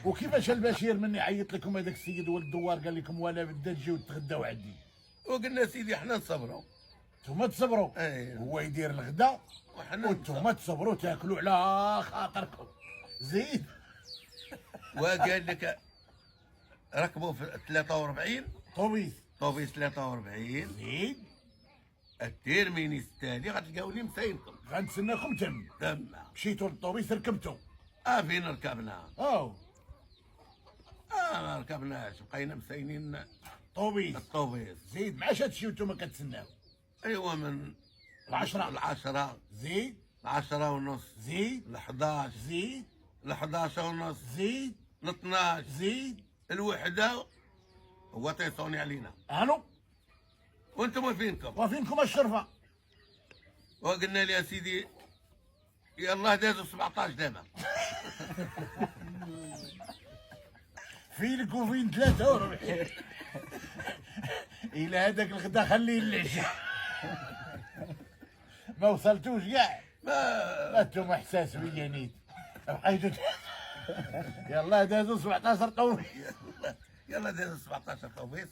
وكيفاش البشير من يعيط لكم هذاك السيد ولد الدوار قال لكم ولا بدا تجيو تغداو عندي؟ وقلنا سيدي حنا نصبروا. نتوما تصبروا، اييه هو يدير الغدا وحنا وانتوما تصبروا تاكلوا على خاطركم. زيد. وقال لك ركبوا في 43 طوبيس. طوبيس 43 زيد. التيرمينيس التالي غتلقاوني مساينكم غنتسناكم تما. مشيتوا للطوبيس ركبتوا. فين ركبنا؟ ما ركبناش بقينا مساينين طوبيس. الطوبيس. زيد. مع شات شي وانتوما كتسناو؟ ايوا من العشرة. العشرة. زيد. 10 ونص. زيد. 11. زيد. 11 ونص. زيد. 12. زيد. الوحدة هو تيصوني علينا. الو. وانتم فينكم؟ وفينكم الشرفه. وقلنا لي يا سيدي يلا دازوا 17 دابا. فينك وفين 43. الى هذاك الغدا خليه للعشاء. ما وصلتوش كاع. ما انتم احساس بيا نيت. بقيتو يلا دازوا 17 طوبيس. يلا دازوا 17 طوبيس.